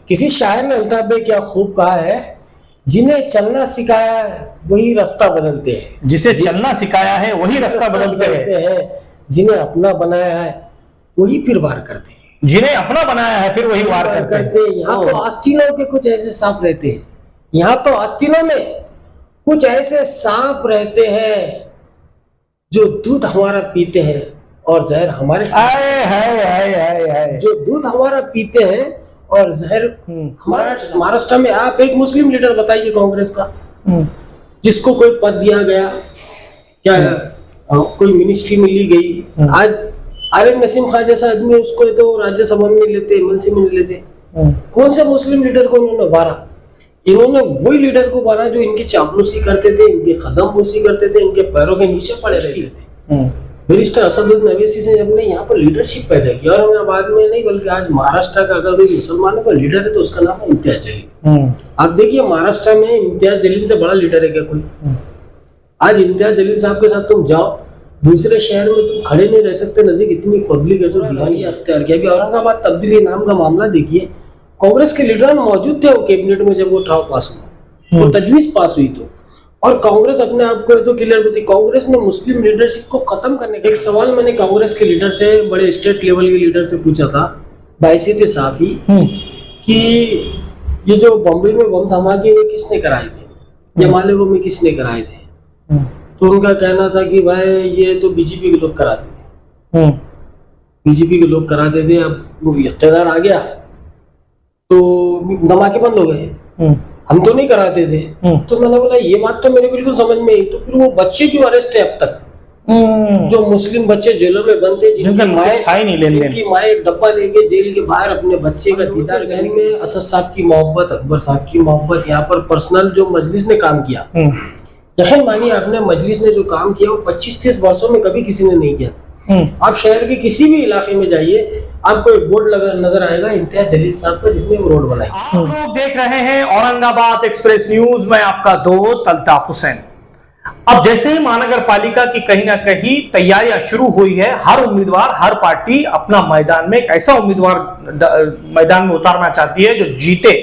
किसी शायर ने अल्ताफ भाई क्या खूब कहा है, जिन्हें चलना सिखाया है वही रास्ता बदलते हैं। जिसे चलना सिखाया है वही रास्ता बदलते हैं। जिन्हें अपना बनाया है वही फिर वार करते हैं। जिन्हें अपना बनाया है फिर वही वार करते हैं। यहाँ तो आस्तीनों के कुछ ऐसे सांप रहते हैं, यहाँ तो आस्तीनों में कुछ ऐसे सांप रहते हैं जो दूध हमारा पीते हैं और जहर हमारे जो दूध हमारा पीते हैं और जहर हमारा। महाराष्ट्र में आप एक मुस्लिम लीडर बताइए कांग्रेस का जिसको कोई पद दिया गया, क्या कोई मिनिस्ट्री मिली गई। आज आरिफ नसीम खान जैसा आदमी, उसको तो राज्यसभा में नहीं लेते, एमएलसी में नहीं लेते। कौन से मुस्लिम लीडर को उन्होंने बारा? इन्होंने वही लीडर को बारा जो इनकी चापलूसी करते थे, इनकी कदमबोसी करते थे, इनके पैरों के नीचे पड़े रहते थे। बैरिस्टर असदुद्दीन अवैसी से हमने यहाँ पर लीडरशिप पैदा की, और औरंगाबाद में नहीं बल्कि आज महाराष्ट्र का अगर कोई मुसलमानों का लीडर है तो उसका नाम है इम्तियाज जलील। आप देखिए महाराष्ट्र में इम्तियाज जलील से बड़ा लीडर है क्या कोई? आज इम्तियाज जलील साहब के साथ तुम जाओ, दूसरे शहर में तुम खड़े नहीं रह सकते, नजदीक इतनी पब्लिक है तो दीवानी अख्तियार किया। अभी औरंगाबाद तब्दीली नाम का मामला देखिए, कांग्रेस के लीडर मौजूद थे वो कैबिनेट में जब वो ठराव पास हुआ, वो तजवीज पास हुई तो, और कांग्रेस अपने आप को तो क्लियर होती। कांग्रेस ने मुस्लिम लीडरशिप को खत्म करने का एक सवाल मैंने कांग्रेस के लीडर से, बड़े स्टेट लेवल के लीडर से पूछा था, बाइसित साफी, कि ये जो बॉम्बे में बम धमाके हुए किसने कराए थे, या मालेगांव में किसने कराए थे? तो उनका कहना था कि भाई ये तो बीजेपी के लोग कराते थे, बीजेपी के लोग कराते थे। अब वो इख्तियार आ गया तो धमाके बंद हो गए, हम तो नहीं कराते थे। तो मैंने बोला ये बात तो मेरे बिल्कुल समझ में आई। तो फिर वो बच्चे क्यों अरेस्ट है अब तक, जो मुस्लिम बच्चे जेलों में बंद थे, जिनकी माँ एक डब्बा लेके जेल के बाहर अपने बच्चे का दीदार करने में, असद साहब की मोहब्बत, अकबर साहब की मोहब्बत, यहाँ पर पर्सनल जो मजलिस ने काम किया, यकीन मानिए आपने, मजलिस ने जो काम किया वो 25-30 वर्षों में कभी किसी ने नहीं किया। आप शहर के किसी भी इलाके में जाइए, आपको एक बोर्ड लगा नजर आएगा इम्तियाज जलील साहब का, जिसने वो रोड बनाई। आप लोग देख रहे हैं औरंगाबाद एक्सप्रेस न्यूज, मैं आपका दोस्त अल्ताफ हुसैन। अब जैसे ही महानगर पालिका की कहीं ना कहीं तैयारियां शुरू हुई है, हर उम्मीदवार, हर पार्टी अपना मैदान में एक ऐसा उम्मीदवार मैदान में उतारना चाहती है जो जीते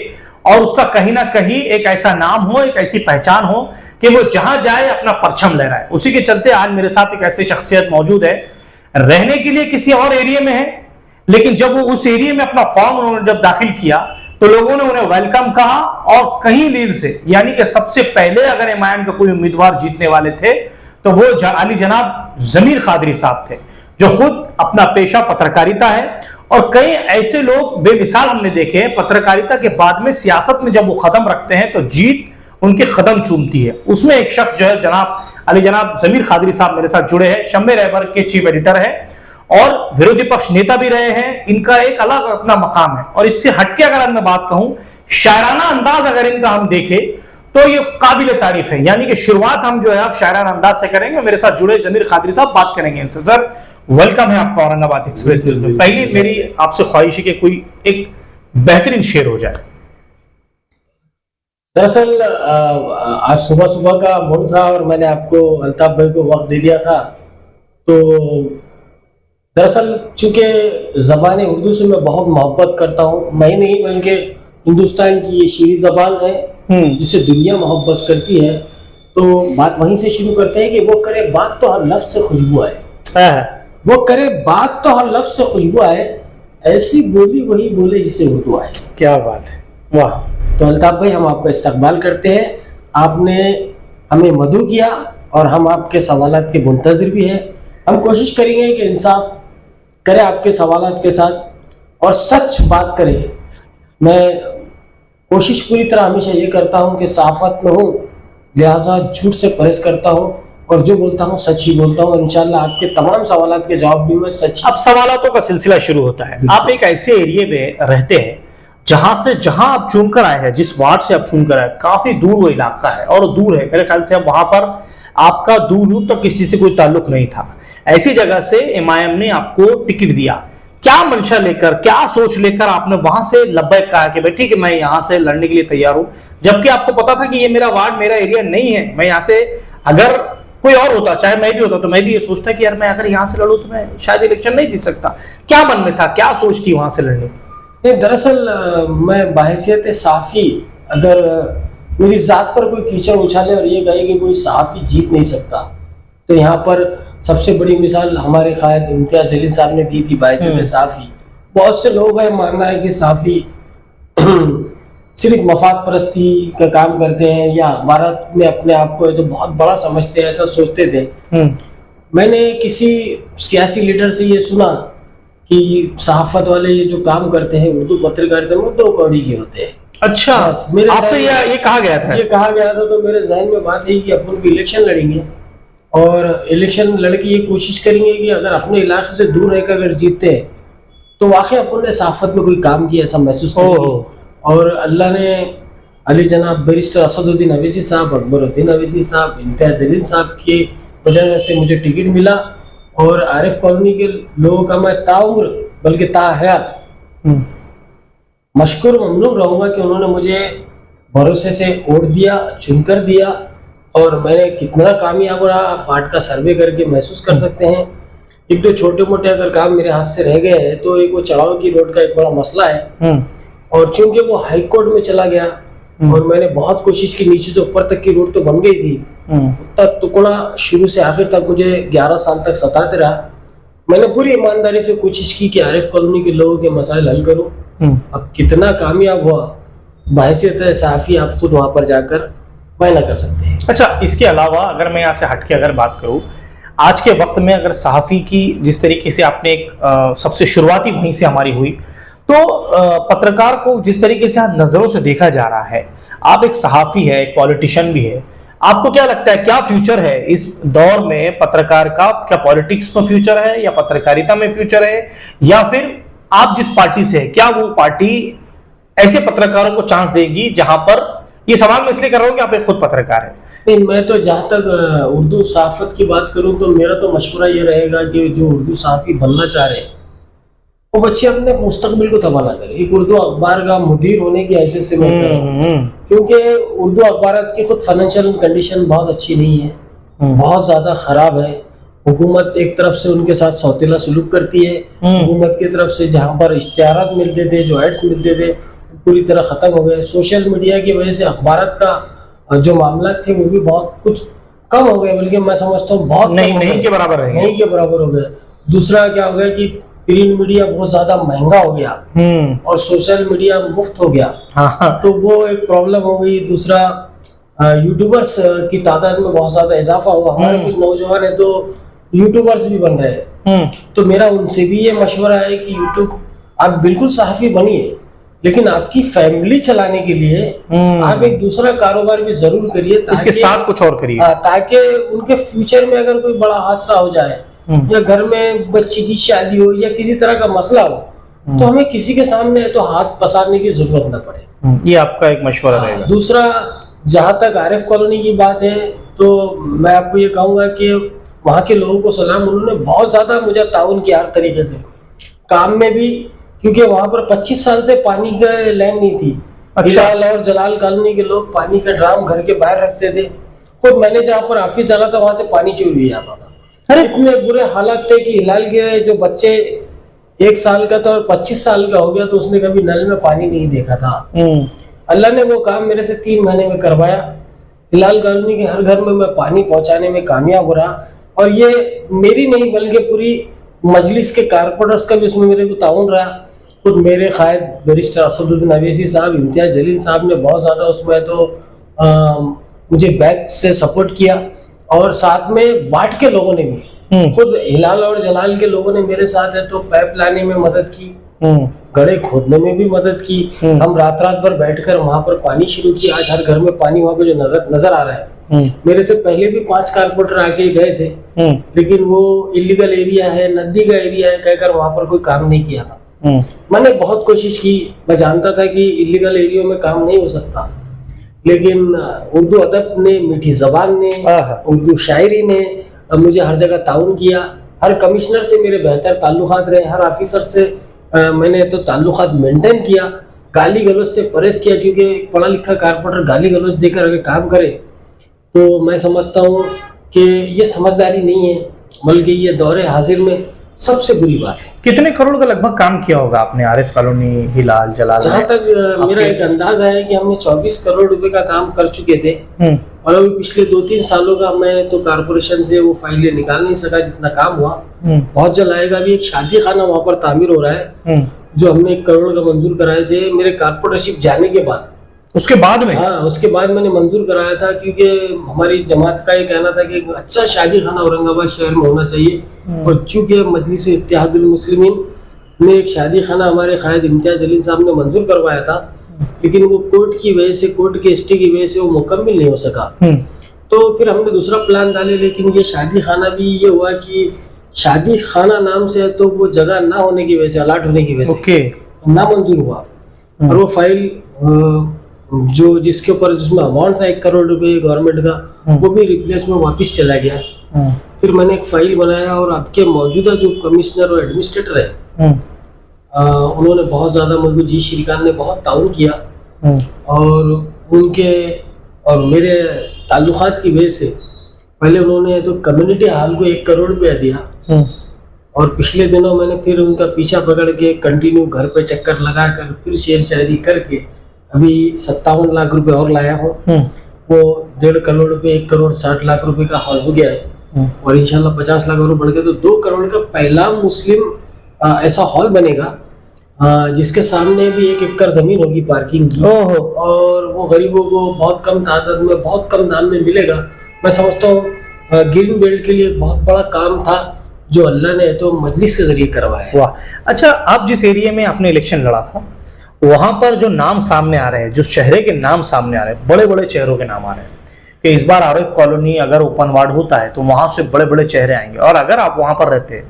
और उसका कहीं ना कहीं एक ऐसा नाम हो, एक ऐसी पहचान हो कि वो जहां जाए अपना परचम लहराए। उसी के चलते आज मेरे साथ एक ऐसी शख्सियत मौजूद है, रहने के लिए किसी और एरिया में है, लेकिन जब वो उस एरिया में अपना फॉर्म उन्होंने जब दाखिल किया तो लोगों ने उन्हें वेलकम कहा, और कहीं लीड से, यानी कि सबसे पहले अगर एमआईएम के कोई उम्मीदवार जीतने वाले थे तो वो अली जनाब जमीर कादरी साहब थे, जो खुद अपना पेशा पत्रकारिता है। और कई ऐसे लोग बेमिसाल हमने देखे हैं, पत्रकारिता के बाद में सियासत में जब वो कदम रखते हैं तो जीत उनके कदम चूमती है। उसमें एक शख्स जो है जनाब अली जनाब जमीर कादरी साहब मेरे साथ जुड़े हैं, शम्मे रहबर के चीफ एडिटर है और विरोधी पक्ष नेता भी रहे हैं। इनका एक अलग अपना मकाम है, और इससे हटके अगर मैं बात कहूं, शायराना अंदाज अगर इनका हम देखें तो ये काबिल तारीफ है। यानी कि शुरुआत हम जो है आप शायराना अंदाज से करेंगे। मेरे साथ जुड़े जमीर कादरी साहब, बात करेंगे इनसे। सर वेलकम है आपका औरंगाबाद एक्सप्रेस न्यूज में। पहली मेरी आपसे ख्वाहिश है कि कोई एक बेहतरीन शेर हो जाए। दरअसल आज सुबह सुबह का मूड था और मैंने आपको अल्ताफ भाई को वक्त दे दिया था। तो दरअसल चूंकि ज़बान उर्दू से मैं बहुत मोहब्बत करता हूँ, मैं नहीं बल्कि हिंदुस्तान की ये शीरी ज़बान है जिसे दुनिया मोहब्बत करती है। तो बात वहीं से शुरू करते हैं कि वो करे बात तो हर लफ्ज़ से खुशबू आए, वो करे बात तो हर लफ्ज़ से खुशबू आए, ऐसी बोली वही बोले जिसे उर्दू आए। क्या बात है, वाह। तो अल्ताफ भाई हम आपका इस्तकबाल करते हैं, आपने हमें मदऊ किया और हम आपके सवालात के मुंतज़िर भी हैं। हम कोशिश करेंगे कि इंसाफ करें आपके सवालात के साथ और सच बात करें। मैं कोशिश पूरी तरह हमेशा ये करता हूँ कि साफ़त में हूँ, लिहाजा झूठ से परहेज़ करता हूँ और जो बोलता हूँ सच ही बोलता हूँ। और इंशाल्लाह आपके तमाम सवालात के जवाब भी मैं सच। अब सवालातों का सिलसिला शुरू होता है। आप एक ऐसे एरिया में रहते हैं जहां आप चुनकर आए हैं, जिस वार्ड से आप चुनकर आए, काफी दूर वो इलाका है और दूर है, मेरे ख्याल से अब वहां पर आपका दूर तो किसी से कोई ताल्लुक नहीं था। ऐसी जगह से एमआईएम ने आपको टिकट दिया, क्या मंशा लेकर, क्या सोच लेकर आपने वहां से लब्बैक कहा कि भाई ठीक है मैं यहां से लड़ने के लिए तैयार हूं, जबकि आपको पता था कि ये मेरा वार्ड, मेरा एरिया नहीं है। मैं यहां से, अगर कोई और होता, चाहे मैं भी होता, तो मैं भी ये सोचता कि यार मैं अगर यहां से लड़ूं तो मैं शायद इलेक्शन नहीं जीत सकता। क्या मन में था, क्या सोच थी वहां से लड़ने की? नहीं, दरअसल मैं बाहैसियत साफ़ी अगर मेरी ज़ात पर कोई कीचड़ उछाले और ये कहे कि कोई सहाफ़ी जीत नहीं सकता, तो यहाँ पर सबसे बड़ी मिसाल हमारे कायद इम्तियाज़ जलील साहब ने दी थी बाहैसियत साफ़ी। बहुत से लोग हैं मानना है कि साफ़ी सिर्फ मफाद परस्ती का काम करते हैं या भारत में अपने आप को तो बहुत बड़ा समझते हैं, ऐसा सोचते थे। मैंने किसी सियासी लीडर से ये सुना कि सहाफत वाले ये जो काम करते हैं उर्दू पत्रकारिता में 2 कौड़ी के होते हैं। अच्छा, मेरे आपसे ये कहा गया था? ये कहा गया था, तो मेरे जहन में बात है कि अपन भी इलेक्शन लड़ेंगे और इलेक्शन लड़के ये कोशिश करेंगे कि अगर अपने इलाके से दूर रहकर अगर जीतते हैं तो वाकई अपन ने सहाफत में कोई काम किया ऐसा महसूस करेंगे। और अल्लाह ने अली जनाब बैरिस्टर असदुद्दीन अवैसी साहब, अकबरुद्दीन अवैसी साहब, इम्तियाज़ जलील साहब की वजह से मुझे टिकट मिला और आरिफ कॉलोनी के लोगों का मैं ताउम्र बल्कि ताहयात मशकूर ममनून रहूँगा कि उन्होंने मुझे भरोसे से वोट दिया, चुनकर दिया। और मैंने कितना कामयाब रहा आप वार्ड का सर्वे करके महसूस कर सकते हैं। एक दो छोटे मोटे अगर काम मेरे हाथ से रह गए हैं तो एक वो चढ़ाव की रोड का एक बड़ा मसला है, और चूंकि वो हाई कोर्ट में चला गया और मैंने बहुत कोशिश की, नीचे से ऊपर तक की रोड तो बन गई थी, उतना टुकड़ा शुरू से आखिर तक मुझे 11 साल तक सताते रहा। मैंने पूरी ईमानदारी से कोशिश की कि आरिफ कॉलोनी के लोगों के मसाइल हल करूं। अब कितना कामयाब हुआ बाहैसियत सहाफ़ी आप खुद वहां पर जाकर बयान कर सकते हैं। अच्छा, इसके अलावा अगर मैं यहाँ से हट के अगर बात करूँ, आज के वक्त में अगर सहाफ़ी की जिस तरीके से आपने एक सबसे शुरुआती वहीं से हमारी हुई, तो पत्रकार को जिस तरीके से आज नजरों से देखा जा रहा है, आप एक सहाफ़ी है, एक पॉलिटिशियन भी है, आपको क्या लगता है क्या फ्यूचर है इस दौर में पत्रकार का? क्या पॉलिटिक्स में फ्यूचर है या पत्रकारिता में फ्यूचर है, या फिर आप जिस पार्टी से है क्या वो पार्टी ऐसे पत्रकारों को चांस देगी? जहां पर ये सवाल मैं इसलिए कर रहा हूं कि आप एक खुद पत्रकार है। नहीं, मैं तो जहाँ तक उर्दू सहाफ़त की बात करूं तो मेरा तो मशवरा ये रहेगा कि जो उर्दू सहाफ़ी बनना चाह रहे हैं वो बच्चे अपने मुस्तकबिल को तबाह ना करें। एक उर्दू अखबार का मुदीर होने की हैसियत से मैं कर रहा हूं, क्योंकि उर्दू अखबार की खुद फाइनेंशियल कंडीशन बहुत अच्छी नहीं है, बहुत ज़्यादा ख़राब है। हुकूमत एक तरफ से उनके साथ सौतेला सलूक करती है, हुकूमत की तरफ से जहाँ पर इश्तिहारात मिलते थे, जो एड्स मिलते थे, पूरी तरह ख़त्म हो गए। सोशल मीडिया की वजह से अखबारात का जो मामला थे वो भी बहुत कुछ कम हो गए, बल्कि मैं समझता हूँ बहुत नहीं के बराबर रहे, नहीं के बराबर हो गए। दूसरा क्या हो गया कि प्रिंट मीडिया बहुत ज्यादा महंगा हो गया और सोशल मीडिया मुफ्त हो गया, तो वो एक प्रॉब्लम हो गई। दूसरा यूट्यूबर्स की तादाद में बहुत ज्यादा इजाफा हुआ, हमारे कुछ नौजवान है तो यूट्यूबर्स भी बन रहे हैं। तो मेरा उनसे भी ये मशवरा है कि यूट्यूब आप बिल्कुल सहाफ़ी बनिए, लेकिन आपकी फैमिली चलाने के लिए आप एक दूसरा कारोबार भी जरूर करिए, इसके साथ कुछ और करिए, ताकि उनके फ्यूचर में अगर कोई बड़ा हादसा हो जाए या घर में बच्ची की शादी हो या किसी तरह का मसला हो तो हमें किसी के सामने तो हाथ पसारने की जरूरत न पड़े। ये आपका एक मशवरा रहेगा। दूसरा, जहाँ तक आरिफ कॉलोनी की बात है तो मैं आपको ये कहूँगा कि वहाँ के लोगों को सलाम, उन्होंने बहुत ज़्यादा मुझे ताउन किया हर तरीके से, काम में भी, क्योंकि वहाँ पर 25 साल से पानी का लाइन नहीं थी। अच्छा। हिलाल और जलाल कॉलोनी के लोग पानी का ड्राम घर के बाहर रखते थे। खुद मैंने जहाँ पर ऑफिस जाना था वहाँ से पानी चोरी हुई जाता था। अरे इतने बुरे हालात थे कि हिलाल के जो बच्चे 1 साल का था और 25 साल का हो गया तो उसने कभी नल में पानी नहीं देखा था। अल्लाह ने वो काम मेरे से 3 महीने में करवाया। हिलाल कॉलोनी के हर घर में मैं पानी पहुंचाने में कामयाब हो रहा, और ये मेरी नहीं बल्कि पूरी मजलिस के कारपोरेटर्स का भी उसमें मेरे को ताउन रहा। खुद मेरे कायद बैरिस्टर असदुद्दीन अवैसी साहब, इम्तियाज़ जलील साहब ने बहुत ज़्यादा उसमें तो मुझे बैक से सपोर्ट किया, और साथ में वार्ड के लोगों ने भी, खुद हिलाल और जलाल के लोगों ने मेरे साथ है तो पाइप लाने में मदद की, गड्ढे खोदने में भी मदद की। हम रात भर बैठकर वहां पर पानी शुरू किया। आज हर घर में पानी वहां पे जो नजर आ रहा है, मेरे से पहले भी 5 कारपोरेटर आके गए थे, लेकिन वो इलीगल एरिया है, नदी का एरिया है कहकर वहां पर कोई काम नहीं किया था। मैंने बहुत कोशिश की, मैं जानता था कि इलीगल एरिया में काम नहीं हो सकता, लेकिन उर्दू अदब ने, मीठी जबान ने, उर्दू शायरी ने मुझे हर जगह ताउन किया। हर कमिश्नर से मेरे बेहतर ताल्लुकात रहे, हर ऑफिसर से मैंने तो ताल्लुकात मेंटेन किया, गाली गलौज से परहेज किया, क्योंकि पढ़ा लिखा कारपोरेटर गाली गलौज देकर अगर काम करे तो मैं समझता हूँ कि ये समझदारी नहीं है, बल्कि ये दौरे हाजिर में सबसे बुरी बात है। कितने करोड़ का लगभग काम किया होगा आपने आरिफ कॉलोनी, हिलाल, जलाल? जहाँ तक मेरा एक अंदाजा है कि हमने 24 करोड़ रुपए का काम कर चुके थे। और अभी पिछले 2-3 सालों का मैं तो कारपोरेशन से वो फाइलें निकाल नहीं सका जितना काम हुआ। बहुत जल्द आएगा। अभी एक शादी खाना वहाँ पर तामीर हो रहा है जो हमने 1 करोड़ का मंजूर कराए थे मेरे कारपोरेटरशिप जाने के बाद। उसके बाद में? हाँ, उसके बाद मैंने मंजूर कराया था, क्योंकि हमारी जमात का ये कहना था कि एक अच्छा शादी खाना औरंगाबाद शहर में होना चाहिए। और चूंकि मजलिस इत्तेहादुल मुस्लिमीन ने एक शादी खाना हमारे कायद इम्तियाज जलील साहब ने मंजूर करवाया था, लेकिन वो कोर्ट की वजह से, कोर्ट के स्टे की वजह से वो मुकम्मल नहीं हो सका। तो फिर हमने दूसरा प्लान डाले, लेकिन ये शादी खाना भी ये हुआ कि शादी खाना नाम से है तो वो जगह ना होने की वजह से, अलाट होने की वजह से ना मंजूर हुआ। और वो फाइल जो जिसके ऊपर जिसमें अमाउंट था 1 करोड़ रुपए गवर्नमेंट का, वो भी रिप्लेस में वापस चला गया। फिर मैंने एक फाइल बनाया और आपके मौजूदा जो कमिश्नर और एडमिनिस्ट्रेटर है उन्होंने बहुत ज्यादा मुझे जी श्रीकांत ने बहुत ताउन किया। और उनके और मेरे ताल्लुकात की वजह से पहले उन्होंने तो कम्युनिटी हॉल को 1 करोड़ रुपया दिया। और पिछले दिनों मैंने फिर उनका पीछा पकड़ के कंटिन्यू घर पे चक्कर लगा कर फिर शेर शायरी करके अभी 57 लाख रुपए और लाया हूँ। वो 1.5 करोड़ रुपए, 1 करोड़ 60 लाख रुपए का हॉल हो गया है। और इंशाल्लाह 50 लाख और बढ़ गया तो 2 करोड़ का पहला मुस्लिम ऐसा हॉल बनेगा जिसके सामने भी 1 एकड़ जमीन होगी पार्किंग की। और वो गरीबों को बहुत कम तादाद में, बहुत कम दाम में मिलेगा। मैं समझता हूँ ग्रीन बेल्ट के लिए बहुत बड़ा काम था जो अल्लाह ने तो मजलिस के जरिए करवाया। वाह। अच्छा, आप जिस एरिया में आपने इलेक्शन लड़ा था वहां पर जो नाम सामने आ रहे हैं, जो चेहरे के नाम सामने आ रहे हैं, बड़े बड़े चेहरों के नाम आ रहे हैं कि इस बार आरिफ कॉलोनी अगर ओपन वार्ड होता है तो वहां से बड़े बड़े चेहरे आएंगे, और अगर आप वहां पर रहते हैं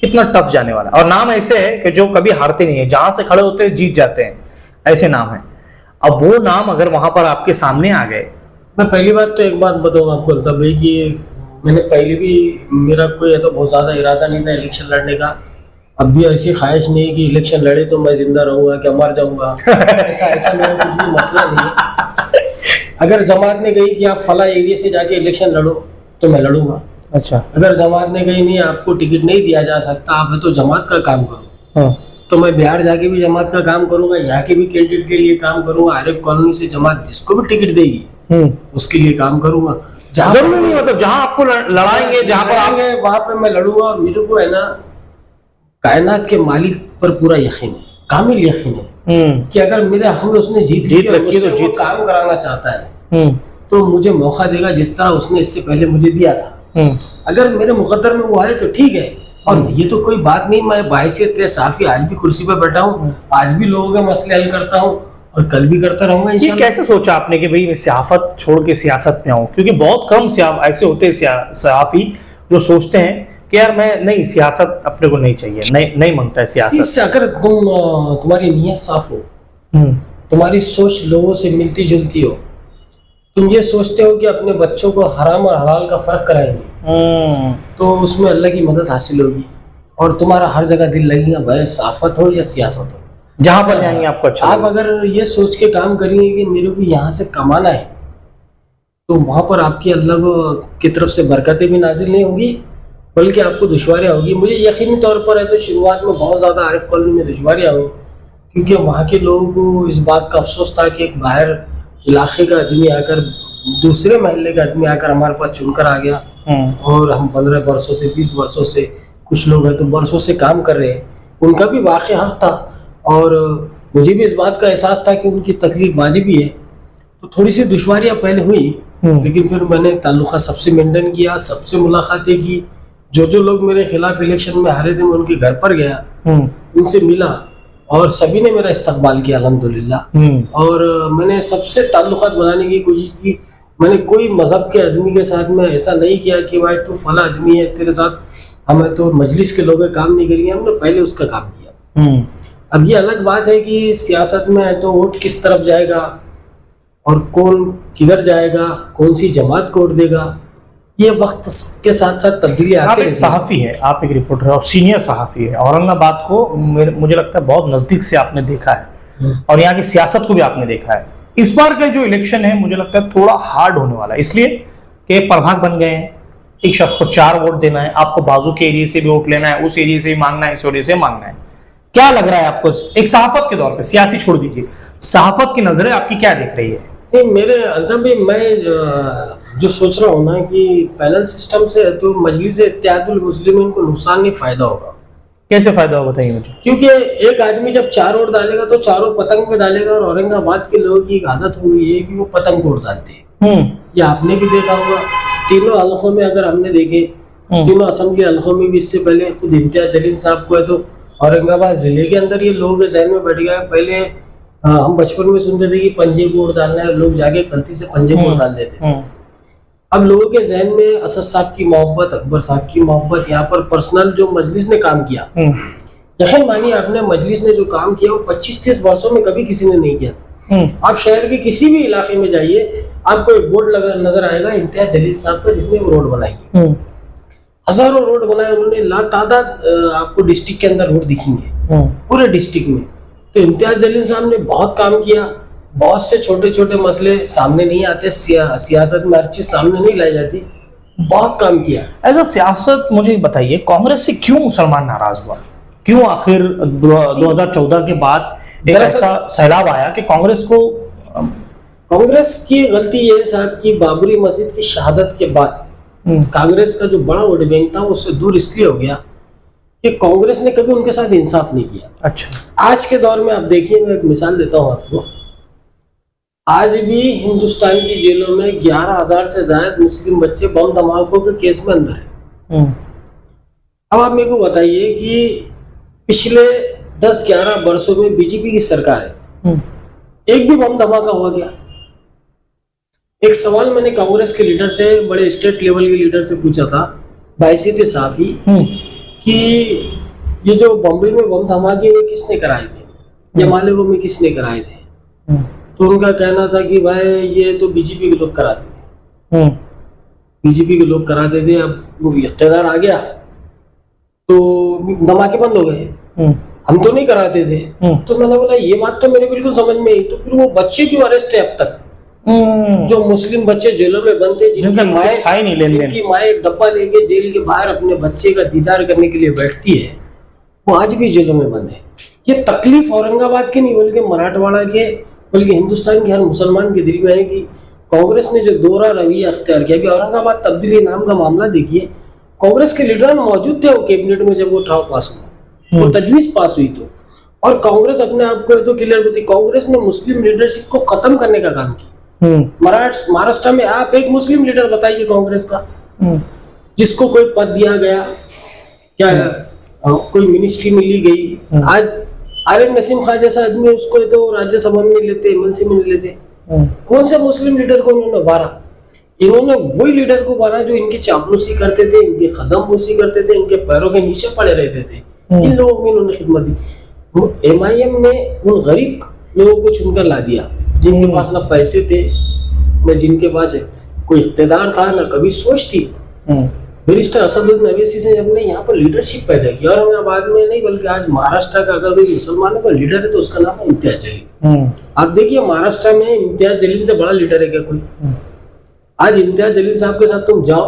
कितना टफ जाने वाला। और नाम ऐसे है कि जो कभी हारते नहीं है, जहां से खड़े होते हैं जीत जाते हैं, ऐसे नाम है। अब वो नाम अगर वहां पर आपके सामने आ गए। मैं पहली बात तो एक बात बताऊंगा आपको अल्ताफ भाई कि मैंने पहले भी, मेरा कोई तो बहुत ज्यादा इरादा नहीं था इलेक्शन लड़ने का। अब भी ऐसी ख्वाहिश नहीं है कि इलेक्शन लड़े तो मैं जिंदा रहूंगा क्या मर जाऊंगा। ऐसा मेरा कुछ भी मसला नहीं है। अगर जमात ने कही कि आप फला एरिया से जाके इलेक्शन लड़ो तो मैं लड़ूंगा। अच्छा। अगर जमात ने कही नहीं आपको टिकट नहीं दिया जा सकता, आप है तो जमात का काम करो, तो मैं बिहार जाके भी जमात का काम करूंगा, यहाँ के भी कैंडिडेट के लिए काम करूंगा। आरिफ कॉलोनी से जमात जिसको भी टिकट देगी उसके लिए काम करूंगा। जरूरी नहीं मतलब जहां आपको लड़ाएंगे, जहां पर आएंगे वहां पे मैं लड़ूंगा। और मेरे को है ना कायनात के मालिक पर पूरा यकीन है, कामिल यकीन है कि अगर मेरे हक में उसने जीत रखी है तो जीत काम कराना चाहता है तो मुझे मौका देगा जिस तरह उसने इससे पहले मुझे दिया था। अगर मेरे मुकद्दर में वो आए तो ठीक है। और ये तो कोई बात नहीं, मैं बाइसियत साफी आज भी कुर्सी पर बैठा हूँ, आज भी लोगों के मसले हल करता हूँ और कल भी करता रहूंगा इंशाल्लाह। ये कैसे सोचा आपने कि भाई मैं सियासत छोड़ के सियासत में आऊं? क्योंकि बहुत कम ऐसे होते हैं सहाफी जो सोचते हैं कि यार मैं नहीं, सियासत अपने को नहीं चाहिए, नहीं मांगता है सियासत। इससे अगर तुम्हारी नीयत साफ हो, तुम्हारी सोच लोगों से मिलती जुलती हो, तुम ये सोचते हो कि अपने बच्चों को हराम और हलाल का फर्क कराएंगे, तो उसमें अल्लाह की मदद हासिल होगी और तुम्हारा हर जगह दिल लगेगा, भले साफत हो या सियासत हो, जहां पर जाएंगे आपको अच्छा। आप अगर ये सोच के काम करेंगे कि मेरे को यहाँ से कमाना है, तो वहां पर आपकी अल्लाह की तरफ से बरकतें भी नाजिल नहीं होगी बल्कि आपको दुश्वारियाँ होगी। मुझे यकीनी तौर पर है तो शुरुआत में बहुत ज़्यादा आरिफ कॉलोनी में दुश्वारियाँ हुई, क्योंकि वहाँ के लोगों को इस बात का अफसोस था कि एक बाहर इलाके का आदमी आकर, दूसरे महल्ले का आदमी आकर हमारे पास चुनकर आ गया और हम 15 वर्षों से 20 वर्षों से, कुछ लोग हैं तो बरसों से काम कर रहे हैं। उनका भी वाक़ई हक था और मुझे भी इस बात का एहसास था कि उनकी तकलीफ वाजिबी है। तो थोड़ी सी दुश्वारियाँ पहले हुई, लेकिन फिर मैंने ताल्लुक़ा सबसे मेंटेन किया, सबसे मुलाकातें की। जो लोग मेरे खिलाफ इलेक्शन में हारे थे मैं उनके घर पर गया, उनसे मिला और सभी ने मेरा इस्तकबाल किया अल्हम्दुलिल्लाह। और मैंने सबसे ताल्लुकात बनाने की कोशिश की। मैंने कोई मजहब के आदमी के साथ में ऐसा नहीं किया कि भाई तू फला आदमी है, तेरे साथ हमें तो मजलिस के लोग काम नहीं करेंगे, हमने पहले उसका काम किया। अब ये अलग बात है कि सियासत में है तो वोट किस तरफ जाएगा और कौन किधर जाएगा, कौन सी जमात को वोट देगा, ये वक्त के साथ साथ तब्दीली आती है। आप एक सहाफ़ी है, आप एक रिपोर्टर और सीनियर सहाफ़ी है, औरंगाबाद को मुझे लगता है बहुत नज़दीक से आपने देखा है और यहाँ की सियासत को भी आपने देखा है। इस बार का जो इलेक्शन है मुझे लगता है थोड़ा हार्ड होने वाला है, इसलिए कि प्रभाग बन गए हैं, एक शख्स को 4 वोट देना है, आपको बाजू के एरिया से भी वोट लेना है, उस एरिया से भी मांगना है, इस एरिया से मांगना है, क्या लग रहा है आपको एक सहाफत के तौर पे, सियासी छोड़ दीजिए, सहाफत की नजरें आपकी क्या दिख रही है? नहीं, मेरे अंदर भी मैं जो सोच रहा हूँ ना कि पैनल सिस्टम से तो मजलिस इत्तेहादुल मुस्लिमीन को नुकसान नहीं फायदा होगा। कैसे फायदा होगा बताइए मुझे। क्योंकि एक आदमी जब 4 वोट डालेगा तो चारों पतंग पे डालेगा, और औरंगाबाद के लोगों की एक आदत हो गई है कि वो पतंग वोट डालते हैं। ये आपने भी देखा होगा, तीनों हलकों में अगर हमने देखे, तीनों असेंबली हलकों में भी इससे पहले खुद इम्तियाज जलील साहब को है तो औरंगाबाद जिले के अंदर ये लोगों के जहन में बैठ गया। पहले हम बचपन में सुनते थे कि पंजे वोट डालना है, लोग जाके गलती से पंजे वोट डाल देते थे। अब लोगों के जहन में असद साहब की मोहब्बत, अकबर साहब की मोहब्बत, यहाँ पर पर्सनल जो मजलिस ने काम किया, यकीन मानिए आपने, मजलिस ने जो काम किया वो 25-30 वर्षों में कभी किसी ने नहीं किया था। आप शहर के किसी भी इलाके में जाइए, आपको एक बोर्ड नजर आएगा इम्तियाज जलील साहब का, जिसने वो रोड बनाई। हजारों रोड बनाए उन्होंने, लातादाद आपको डिस्ट्रिक्ट के अंदर रोड दिखेंगे, पूरे डिस्ट्रिक्ट में। तो इम्तियाज जलील साहब ने बहुत काम किया। बहुत से छोटे छोटे मसले सामने नहीं आते, सियासत में हर चीज सामने नहीं लाई जाती, बहुत काम किया। ऐसा सियासत मुझे बताइए, कांग्रेस से क्यों मुसलमान नाराज हुआ? क्यों आखिर 2014 के बाद एक ऐसा सैलाब आया कि कांग्रेस की गलती ये है साहब कि बाबरी मस्जिद की शहादत के बाद कांग्रेस का जो बड़ा वोट बैंक था उससे दूर इसलिए हो गया कि कांग्रेस ने कभी उनके साथ इंसाफ नहीं किया। अच्छा, आज के दौर में आप देखिए, मैं एक मिसाल देता हूँ आपको। आज भी हिंदुस्तान की जेलों में 11,000 से ज्यादा मुस्लिम बच्चे बम धमाकों के केस में अंदर है। अब आप मेरे को बताइए कि पिछले 10-11 वर्षों में बीजेपी की सरकार है, एक भी बम धमाका हुआ क्या? एक सवाल मैंने कांग्रेस के लीडर से, बड़े स्टेट लेवल के लीडर से पूछा था, बाइसित साफी, कि ये जो बम्बई में बम धमाके हुए किसने कराए थे, या मालेगांव में किसने कराए थे? तो उनका कहना था कि भाई ये तो बीजेपी के लोग कराते थे, बीजेपी के लोग कराते थे। अब वो इख्तियार आ गया तो धमाके बंद हो गए, हम तो नहीं कराते थे। तो मैंने बोला ये बात तो मेरे बिल्कुल समझ में आई, तो फिर वो बच्चे क्यों अरेस्ट है अब तक? जो मुस्लिम बच्चे जेलों में बंद थे, जिनकी माँ एक डब्बा लेके जेल के बाहर अपने बच्चे का दीदार करने के लिए बैठती है, वो आज भी जेलों में बंद है। ये तकलीफ औरंगाबाद के नहीं बल्कि मराठवाड़ा के, बल्कि हिंदुस्तान के हर मुसलमान के दिल में है कि कांग्रेस ने जो दोहरा रवैया अख्तियार किया। कि औरंगाबाद तब्दीली नाम का मामला देखिए, कांग्रेस के लीडर मौजूद थे वो कैबिनेट में जब वो ठराव पास हुआ, वो तजवीज पास हुई, तो और कांग्रेस अपने आप को तो क्लियर होती, कांग्रेस ने मुस्लिम लीडरशिप को खत्म करने का काम किया। महाराष्ट्र में आप एक मुस्लिम लीडर बताइए कांग्रेस का जिसको कोई पद दिया गया, क्या कोई मिनिस्ट्री मिली गई? आज आरिफ नसीम खान जैसा आदमी, उसको तो राज्यसभा में नहीं लेते, एमएलसी में नहीं लेते। कौन से मुस्लिम लीडर को उन्होंने उभारा? इन्होंने वही लीडर को उभारा जो इनकी चापलूसी करते थे, इनकी कदमबोसी करते थे, इनके पैरों के नीचे पड़े रहते थे। इन लोगों को इन्होंने खिदमत दी। एमआईएम ने उन गरीब लोगों को चुनकर ला दिया जिनके पास ना पैसे थे, न जिनके पास कोई इख्तियार था, न कभी सोच थी। बैरिस्टर असदुद्दीन अवैसी ने अपने यहाँ पर लीडरशिप पैदा की, औरंगाबाद में नहीं बल्कि आज महाराष्ट्र का अगर कोई मुसलमानों का लीडर है तो उसका नाम है इम्तियाज जलील। आप देखिए महाराष्ट्र में इम्तियाज जलील से बड़ा लीडर है क्या कोई? आज इम्तियाज जलील साहब के साथ तुम जाओ,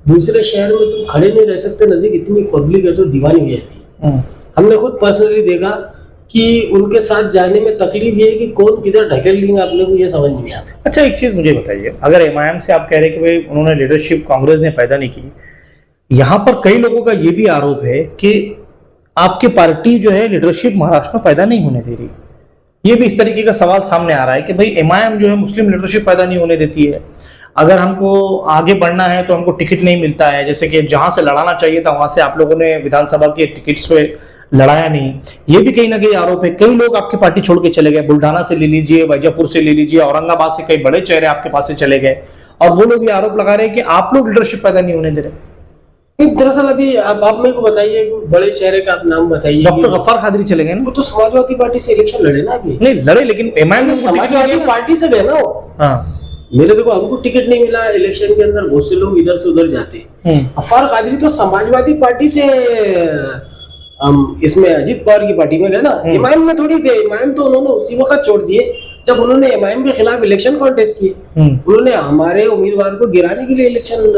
दूसरे शहर में तुम खड़े नहीं रह सकते, नजदीक इतनी पब्लिक है तो दीवानी हो जाती है। हमने खुद पर्सनली देखा कि उनके साथ जाने में तकलीफ ये है कि कौन किधर ढकेल लेंगे, अपने को ये समझ नहीं आता। अच्छा, एक चीज मुझे बताइए, अगर एमआईएम से आप कह रहे हैं कि भाई उन्होंने लीडरशिप कांग्रेस ने पैदा नहीं की, यहाँ पर कई लोगों का ये भी आरोप है कि आपकी पार्टी जो है लीडरशिप महाराष्ट्र में पैदा नहीं होने दे रही। ये भी इस तरीके का सवाल सामने आ रहा है कि भाई एमआईएम जो है मुस्लिम लीडरशिप पैदा नहीं होने देती है। अगर हमको आगे बढ़ना है तो हमको टिकट नहीं मिलता है, जैसे कि जहां से लड़ाना चाहिए था वहां से आप लोगों ने विधानसभा के टिकट्स पे लड़ाया नहीं। ये भी कहीं ना कहीं आरोप है। कई लोग आपकी पार्टी छोड़ के चले गए, बुल्ढाना से ले लीजिए, वैजापुर से ले लीजिए, औरंगाबाद से कई बड़े चेहरे आपके पास से चले गए, और वो लोग ये आरोप लगा रहे हैं कि आप लोग लीडरशिप पैदा नहीं होने दे रहे। दरअसल अभी आप मेरे को बताइए, बड़े चेहरे का आप नाम बताइए। डॉक्टर गफ्फार कादरी चले गए ना, वो तो समाजवादी पार्टी से इलेक्शन लड़े ना। अभी नहीं लड़े, लेकिन एमआईएम समाजवादी पार्टी से गए ना वो। हाँ, मेरे देखो हमको टिकट नहीं मिला इलेक्शन के अंदर, बहुत से लोग इधर से उधर जाते। गफ्फार कादरी तो समाजवादी पार्टी से इसमें अजीत पवार की पार्टी में गए ना, एमआईएम में थोड़ी थे। एमआईएम तो उन्होंने उसी वक्त छोड़ दिए जब उन्होंने एमआईएम के खिलाफ इलेक्शन कॉन्टेस्ट किए। उन्होंने हमारे उम्मीदवार को गिराने के लिए इलेक्शन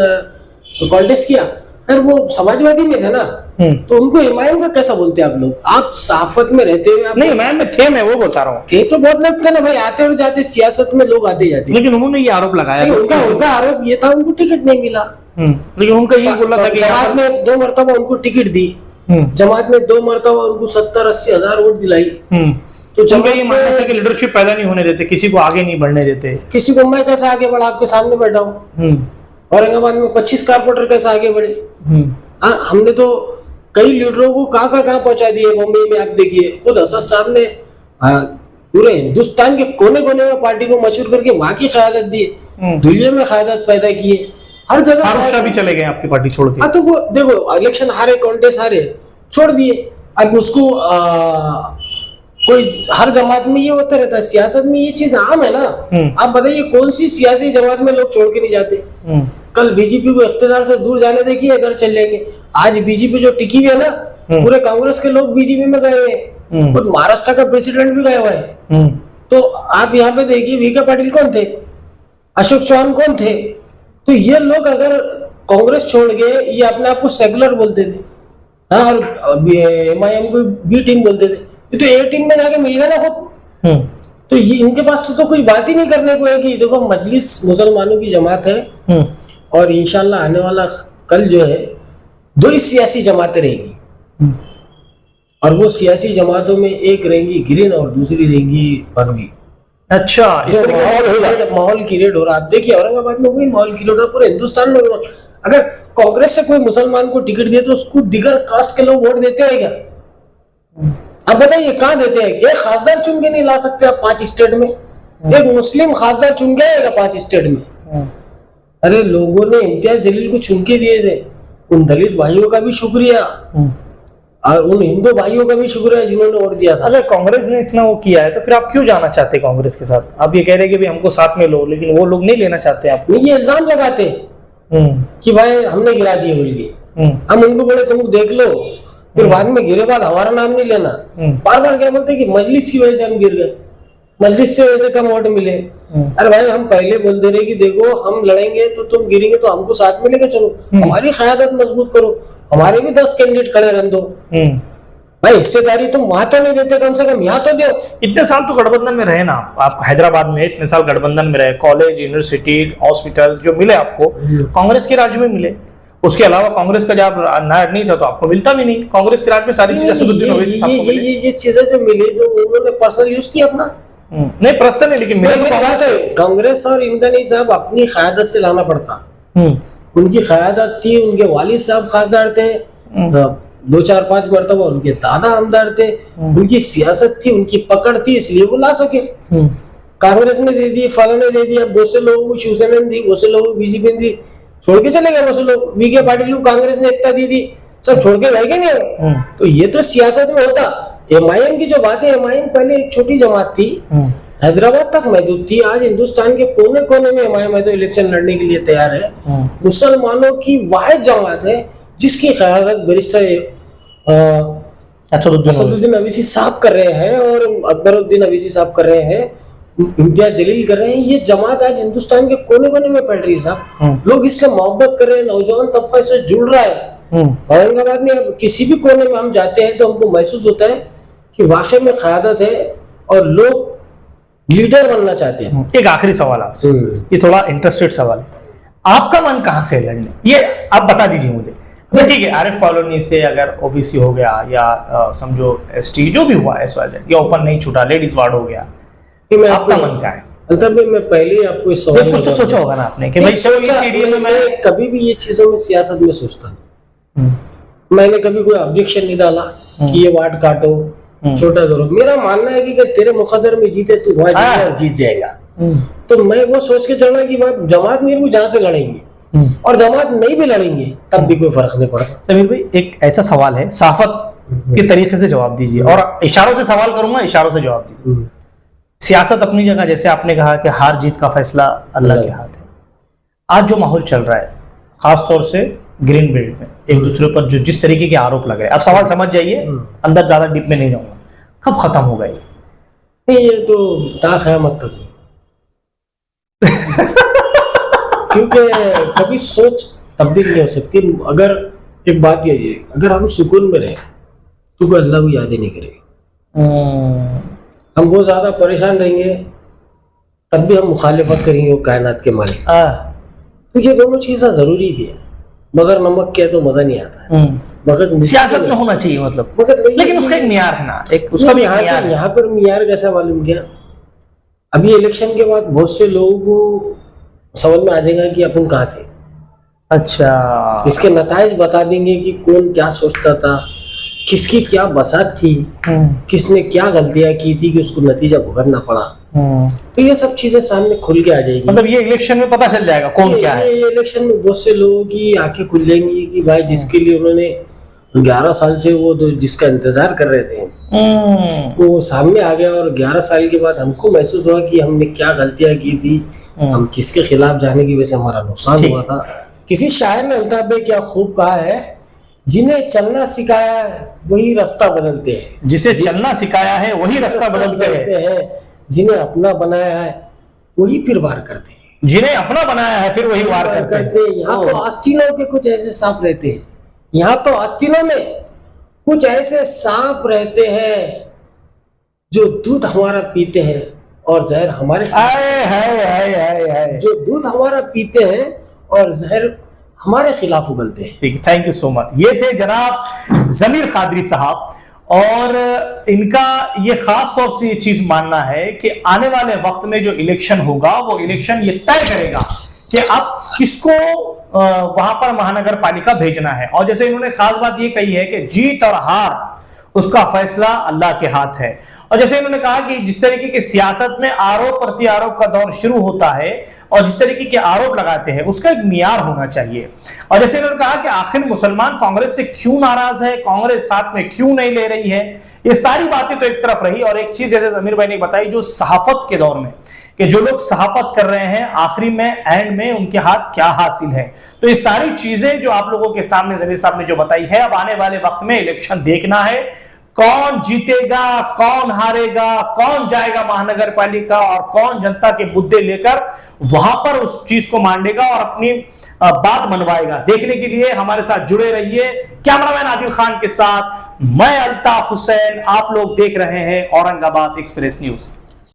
तो कॉन्टेस्ट किया, फिर वो समाजवादी में थे ना, तो उनको इमाम का कैसा बोलते आप लोग? आप साफत में रहते हुए आप नहीं इमाम में थे, मैं वो बता रहा हूँ। थे तो बहुत लोग थे ना भाई, आते और जाते, सियासत में लोग आते जाते। लेकिन उन्होंने ये आरोप लगाया, उनका आरोप ये था उनको टिकट नहीं मिला। लेकिन उनका ये बोला था कि जमात ने 2 मरतबा उनको टिकट दी, जमात ने 2 मरतबा उनको 70-80 हजार वोट दिलाई। तो जमात ये मानना था कि लीडरशिप पैदा नहीं होने देते, किसी को आगे नहीं बढ़ने देते। किसी को मैं कैसे आगे बढ़ा, आपके सामने बैठा हूँ। औरंगाबाद में 25 कारपोरेटर कैसे आगे बढ़े? हमने तो कई लीडरों को कहाँ पहुंचा दिए। बॉम्बे में आप देखिए, खुद असद साहब ने पूरे हिंदुस्तान के कोने कोने में पार्टी को मशहूर करके वहां की क़यादत दी, दुनिया में क़यादत पैदा की है, हर जगह। फारूक शाह भी चले गए आपकी पार्टी छोड़ के। हाँ तो वो देखो, इलेक्शन हारे, कॉन्टेस्ट हारे, छोड़ दिए। अब उसको कोई हर जमात में ये होता रहता है, सियासत में ये चीज आम है ना। आप बताइए कौन सी सियासी जमात में लोग छोड़ के नहीं जाते? कल बीजेपी को इख्तियार से दूर जाने देखिए, इधर चल जाएंगे। आज बीजेपी जो टिकी हुई है ना, पूरे कांग्रेस के लोग बीजेपी में गए हुए हैं, खुद महाराष्ट्र का प्रेसिडेंट भी गया हुआ है। तो आप यहाँ पे देखिए, वीके पाटिल कौन थे, अशोक चौहान कौन थे? तो ये लोग अगर कांग्रेस छोड़ गए, ये अपने आप को सेकुलर बोलते थे, हाँ, और एमआईएम को बी टीम बोलते थे, ये तो ए टीम में जाके मिल गया ना खुद। तो ये इनके पास तो कोई बात ही नहीं करने को है कि देखो मजलिस मुसलमानों की जमात है, और इंशाल्लाह आने वाला कल जो है 2 ही सियासी जमातें रहेगी, और वो सियासी जमातों में एक रहेंगी ग्रीन और दूसरी रहेंगी भगवी। अच्छा, इस माहौल क्रिएट हो रहा है। आप देखिए औरंगाबाद में वही माहौल क्रिएट हो रहा है, पूरे हिंदुस्तान में। अगर कांग्रेस से कोई मुसलमान को टिकट दिए तो उसको दिगर कास्ट के लोग वोट देते हैं क्या? अब बताइए कहाँ देते हैं? एक खासदार चुन के नहीं ला सकते आप 5 स्टेट में? एक मुस्लिम खासदार चुन के आएगा 5 स्टेट में? अरे लोगों ने इम्तियाज जलील को चुन के दिए थे। उन दलित भाइयों का भी शुक्रिया, और उन हिंदू भाइयों का भी शुक्रिया जिन्होंने वोट दिया था। अगर कांग्रेस ने इतना वो किया है तो फिर आप क्यों जाना चाहते हैं कांग्रेस के साथ? आप ये कह रहे हैं कि हमको साथ में लो, लेकिन वो लोग नहीं लेना चाहते आप। नहीं, ये इल्जाम लगाते कि भाई हमने गिरा दिए बोल के। हम उनको बोले तुम देख लो, फिर बाद में गिरे बाद हमारा नाम नहीं लेना। बार बार क्या बोलते कि मजलिस की वजह से हम गिर गए, मजलिस से वजह से कम वोट मिले। अरे भाई हम पहले बोलते रहे कि देखो हम लड़ेंगे तो तुम गिरेंगे तो हमको साथ में लेके चलो, हमारी क़यादत मजबूत करो, हमारे भी 10 कैंडिडेट खड़े रहने दो। भाई हिस्सेदारी तुम वहां तो नहीं देते, कम से कम यहाँ तो दो। इतने साल तो गठबंधन में रहे ना आप हैदराबाद में, इतने साल गठबंधन में रहे, कॉलेज, यूनिवर्सिटी, हॉस्पिटल जो मिले आपको कांग्रेस के राज्य में मिले। उसके अलावा कांग्रेस का जब नायक नहीं था तो आपको मिलता भी नहीं। कांग्रेस के राज्य में सारी चीजें ये चीजें जो मिली तो उन्होंने पर्सनल यूज किया अपना। नहीं प्रश्न नहीं, लेकिन कांग्रेस और इनका नहीं साहब, अपनी क़यादत से लाना पड़ता। उनकी क़यादत थी, उनके वालिद साहब खासदार थे, 2-4-5 मरतबा उनके दादा आमदार थे, उनकी सियासत थी, उनकी पकड़ थी, इसलिए वो ला सके। कांग्रेस ने दे दी, फला ने दे दिया, बहुत से लोगों को शिवसेना ने दी, बहुत से लोगों को बीजेपी ने दी, छोड़ के चले गए बहुत से लोग। वीके पाटिल को कांग्रेस ने एकता दी थी, सब छोड़ के गए क्या नहीं? तो ये तो सियासत में होता। एमआईएम की जो बात है, एमआईएम पहले एक छोटी जमात थी, हैदराबाद तक महदूद थी, आज हिंदुस्तान के कोने कोने में एमआईएम है तो इलेक्शन लड़ने के लिए तैयार है। मुसलमानों की वाहिद जमात है जिसकी क़यादत बैरिस्टर असदुद्दीन अवीसी साहब कर रहे हैं और अकबरुद्दीन अवीसी साहब कर रहे हैं, इम्तियाज जलील कर रहे हैं। ये जमात आज हिंदुस्तान के कोने कोने में फैल रही है साहब, लोग इससे मोहब्बत कर रहे हैं, नौजवान तबका इससे जुड़ रहा है। औरंगाबाद में अब किसी भी कोने में हम जाते हैं तो हमको महसूस होता है कि वाकई में क़यादत है और लोग लीडर बनना चाहते हैं। एक आखिरी सवाल आपसे, ये थोड़ा इंटरेस्टेड सवाल है, आपका मन कहाँ से लड़ने, ये आप बता दीजिए मुझे। ठीक है, आरिफ कॉलोनी से अगर ओबीसी हो गया या समझो एसटी जो भी हुआ SYZ, या ओपन नहीं छूटा, लेडीज वार्ड हो गया, आपका मन क्या है? मैं पहले ही आपको इस सवाल कुछ तो सोचा होगा ना आपने कि भाई इस एरिया में मैं कभी भी ये चीजों में सियासत में सोचता नहीं। मैंने कभी कोई ऑब्जेक्शन नहीं डाला कि ये वार्ड काटो, छोटा करो। मेरा मानना है कि तेरे मुकद्दर में जीते तू वहां जीत जाएगा। तो मैं वो सोच के चलना कि भाई जमात मेरे को जहां से लड़ेंगे और जमात नहीं भी लड़ेंगे तब भी कोई फर्क नहीं पड़ता। समीर भाई एक ऐसा सवाल है, साफत के तरीके से जवाब दीजिए और इशारों से सवाल करूंगा, इशारों से जवाब दीजिए। सियासत अपनी जगह, जैसे आपने कहा कि हार जीत का फैसला अल्लाह के हाथ है। आज जो माहौल चल रहा है खासतौर से ग्रीन बेल्ट में, एक दूसरे पर जो जिस तरीके के आरोप लग रहे हैं, आप सवाल समझ जाइए, अंदर ज्यादा डीप में नहीं जाऊंगा, कब खत्म होगा ये तो क़यामत तक नहीं। क्योंकि कभी सोच तब भी नहीं हो सकती। अगर एक बात ये है, अगर हम सुकून में रहे तो कोई अल्लाह को याद ही नहीं करेगा। हम बहुत ज्यादा परेशान रहेंगे तब भी हम मुखालिफत करेंगे वो कायनात के मालिक। तो ये दोनों चीज़ें जरूरी भी है, मगर नमक के तो मजा नहीं आता। मगर सियासत में होना चाहिए मतलब, मगर लेकिन उसका एक मियार है ना, एक उसका भी मियार है। यहाँ पर मियार कैसा मालूम किया, अभी इलेक्शन के बाद बहुत से लोगों को समझ में आ जाएगा कि अपन कहाँ थे। अच्छा, इसके नताइज बता देंगे कि कौन क्या सोचता था, किसकी क्या बसात थी, किसने क्या गलतियां की थी कि उसको नतीजा भुगतना पड़ा। तो ये सब चीजें सामने खुल के आ जाएगी। मतलब ये इलेक्शन में पता चल जाएगा कौन क्या है। ये इलेक्शन में बहुत से लोगों की आंखें खुल जाएंगी कि भाई जिसके लिए उन्होंने 11 साल से वो जिसका इंतजार कर रहे थे वो सामने आ गया, और 11 साल के बाद हमको महसूस हुआ कि हमने क्या गलतियां की थी, हम किसके खिलाफ जाने की वजह से हमारा नुकसान हुआ था। किसी शायर ने अल्ताफ में क्या खूब कहा है, जिन्हें चलना सिखाया है वही रास्ता बदलते हैं। जिसे चलना सिखाया है वही रास्ता बदलते हैं। जिन्हें अपना बनाया है वही फिर वार करते हैं। जिन्हें अपना बनाया है फिर वही वार करते हैं। यहाँ तो आस्तीनों के कुछ ऐसे सांप रहते हैं, यहाँ तो आस्तीनों में कुछ ऐसे सांप रहते हैं जो दूध हमारा पीते हैं और जहर हमारे, जो दूध हमारा पीते हैं और जहर हमारे खिलाफ उगलते हैं। ठीक, थैंक यू सो मच। ये थे जनाब ज़मीर कादरी साहब, और इनका ये खास तौर से ये चीज मानना है कि आने वाले वक्त में जो इलेक्शन होगा वो इलेक्शन ये तय करेगा कि अब किसको वहां पर महानगर पालिका भेजना है। और जैसे इन्होंने खास बात ये कही है कि जीत और हार उसका फैसला अल्लाह के हाथ है। और जैसे इन्होंने कहा कि जिस तरीके की सियासत में आरोप प्रत्यारोप का दौर शुरू होता है और जिस तरीके के आरोप लगाते हैं उसका एक मियार होना चाहिए। और जैसे इन्होंने कहा कि आखिर मुसलमान कांग्रेस से क्यों नाराज है, कांग्रेस साथ में क्यों नहीं ले रही है, ये सारी बातें तो एक तरफ रही। और एक चीज जैसे ज़मीर भाई ने बताई, जो सहाफत के दौर में कि जो लोग सहाफत कर रहे हैं आखिरी में एंड में उनके हाथ क्या हासिल है, तो ये सारी चीजें जो आप लोगों के सामने ज़मीर साहब ने जो बताई है, अब आने वाले वक्त में इलेक्शन देखना है कौन जीतेगा, कौन हारेगा, कौन जाएगा महानगर पालिका और कौन जनता के मुद्दे लेकर वहां पर उस चीज को मांडेगा और अपनी बात मनवाएगा। देखने के लिए हमारे साथ जुड़े रहिए। कैमरामैन आदिल खान के साथ मैं अल्ताफ हुसैन, आप लोग देख रहे हैं औरंगाबाद एक्सप्रेस न्यूज।